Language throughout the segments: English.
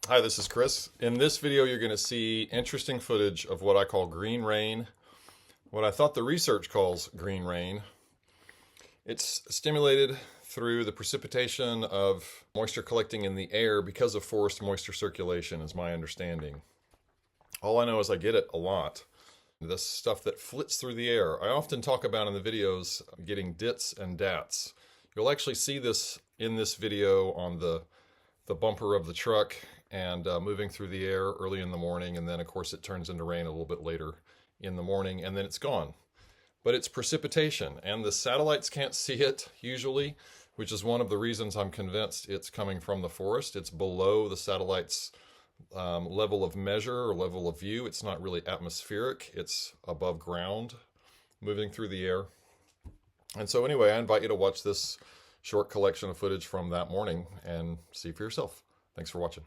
Hi, this is Chris. In this video, you're going to see interesting footage of what I call green rain, what I thought the research calls green rain. It's stimulated through the precipitation of moisture collecting in the air because of forced moisture circulation, is my understanding. All I know is I get it a lot. This stuff that flits through the air. I often talk about in the videos getting dits and dats. You'll actually see this in this video on the bumper of the truck and moving through the air early in the morning, and then of course it turns into rain a little bit later in the morning, and then it's gone. But it's precipitation, and the satellites can't see it usually, which is one of the reasons I'm convinced it's coming from the forest. It's below the satellite's level of measure or level of view. It's not really atmospheric, it's above ground, moving through the air. And so anyway, I invite you to watch this short collection of footage from that morning and see for yourself. Thanks for watching.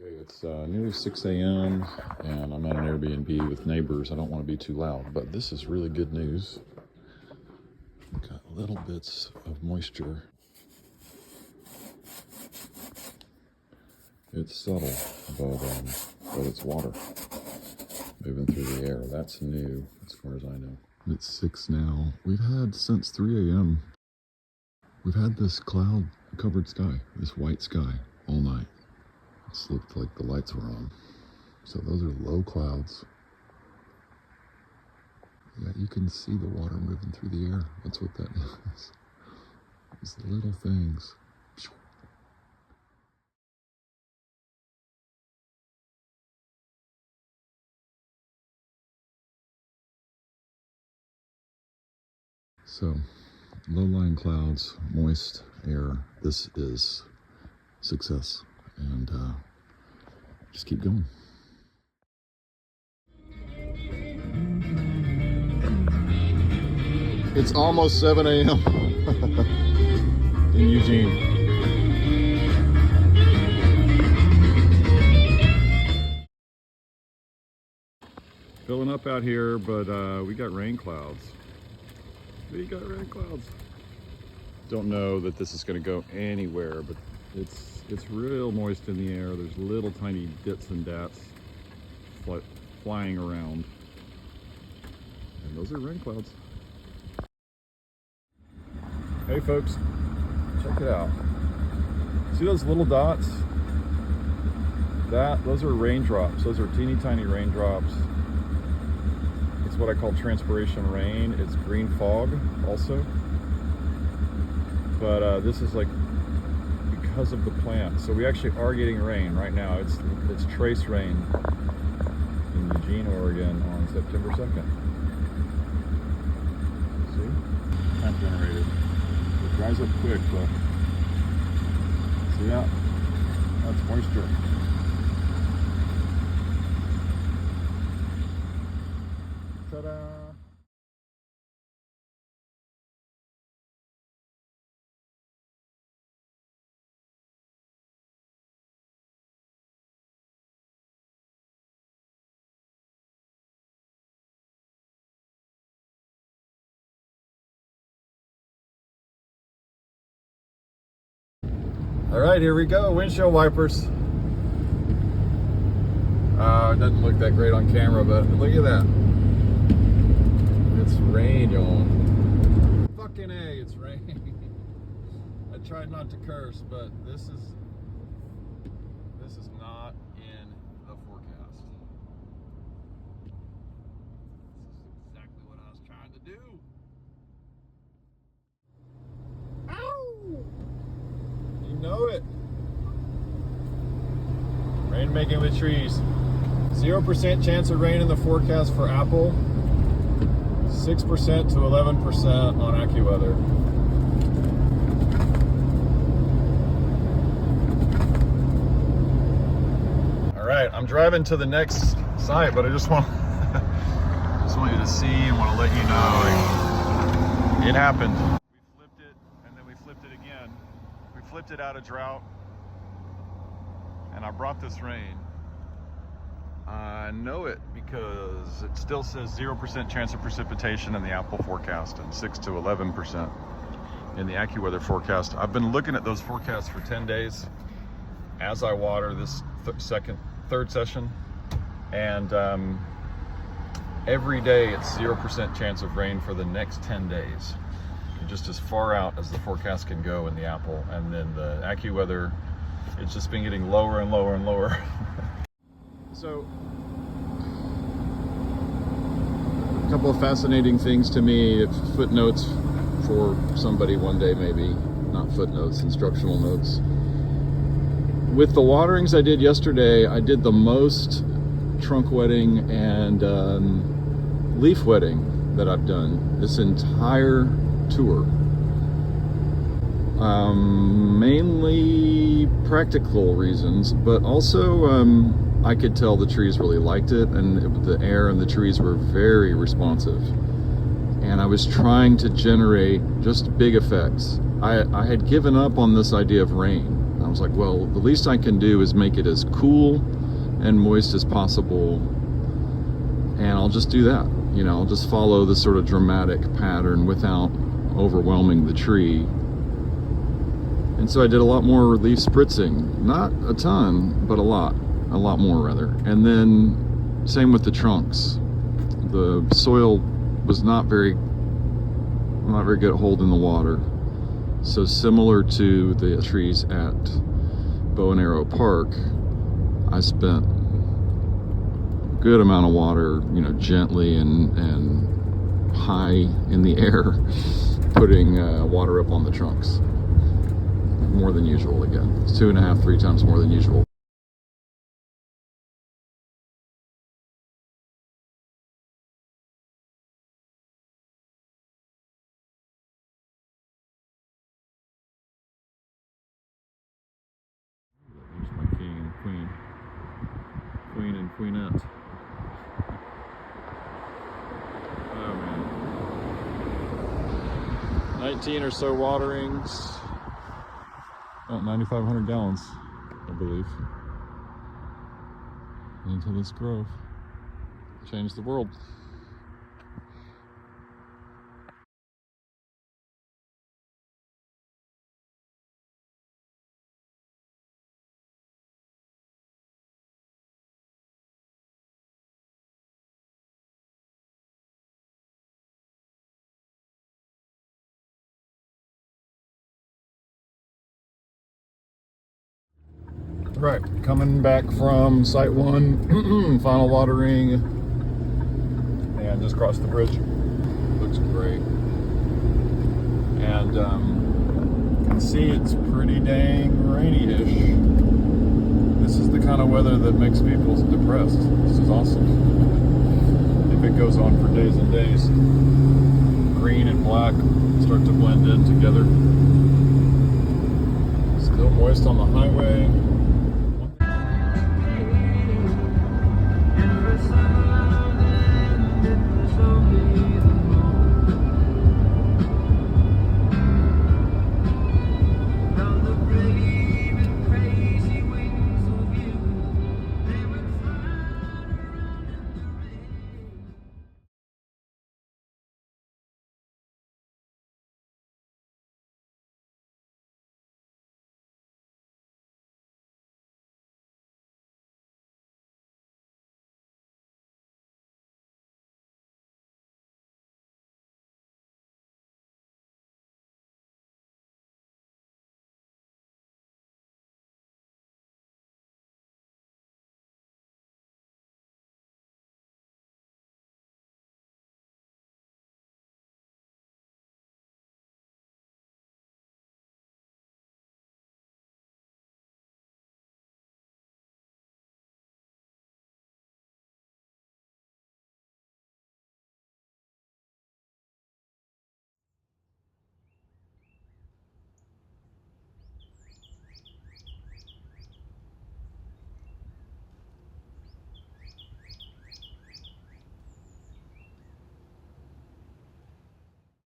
Okay, it's nearly 6 a.m. and I'm at an Airbnb with neighbors. I don't want to be too loud, but this is really good news. Got little bits of moisture. It's subtle, but it's water moving through the air. That's new as far as I know. It's 6 now. We've had since 3 a.m. We've had this cloud-covered sky, this white sky all night. It looked like the lights were on. So those are low clouds. Yeah, you can see the water moving through the air. That's what that is. These little things. So, low-lying clouds, moist air. This is success. And just keep going. It's almost 7 a.m. in Eugene. Filling up out here, but we got rain clouds. Don't know that this is going to go anywhere, but it's real moist in the air. There's little tiny dits and dats flying around. And those are rain clouds. Hey folks, check it out. See those little dots? Those are raindrops. Those are teeny tiny raindrops. It's what I call transpiration rain. It's green fog also. But this is like because of the plant. So we actually are getting rain right now. It's trace rain in Eugene, Oregon on September 2nd. See? Plant generated. It dries up quick, but see that? That's moisture. Ta-da! All right, here we go. Windshield wipers. It doesn't look that great on camera, but look at that. It's rain, y'all. Fucking A, it's rain. I tried not to curse, but this is not Rainmaking with trees. 0% chance of rain in the forecast for Apple. 6% to 11% on Accuweather. All right, I'm driving to the next site, but I just want you to see and want to let you know it happened. We flipped it, and then we flipped it again. We flipped it out of drought, and I brought this rain. I know it because it still says 0% chance of precipitation in the Apple forecast and 6 to 11% in the Accuweather forecast. I've been looking at those forecasts for 10 days as I water this third session, and every day it's 0% chance of rain for the next 10 days, just as far out as the forecast can go in the Apple. And then the Accuweather, it's just been getting lower and lower and lower. So, a couple of fascinating things to me, footnotes for somebody one day maybe, not footnotes, instructional notes. With the waterings I did yesterday, I did the most trunk wetting and leaf wetting that I've done this entire tour. Mainly practical reasons, but also I could tell the trees really liked it, and the air and the trees were very responsive. And I was trying to generate just big effects. I had given up on this idea of rain. I was like, well, the least I can do is make it as cool and moist as possible, and I'll just do that. You know, I'll just follow this sort of dramatic pattern without overwhelming the tree. And so I did a lot more leaf spritzing. Not a ton, but a lot more rather. And then same with the trunks. The soil was not very good at holding the water. So similar to the trees at Bow and Arrow Park, I spent a good amount of water, you know, gently and high in the air, putting water up on the trunks. More than usual again. It's 2.5, 3 times more than usual. There's my king and queen. Queen and queenette. Oh man. 19 or so waterings. About 9,500 gallons, I believe, into this grove. Changed the world. Right, coming back from Site 1, final watering, and just crossed the bridge. Looks great. And you can see it's pretty dang rainy-ish. This is the kind of weather that makes people depressed. This is awesome. If it goes on for days and days. Green and black start to blend in together. Still moist on the highway.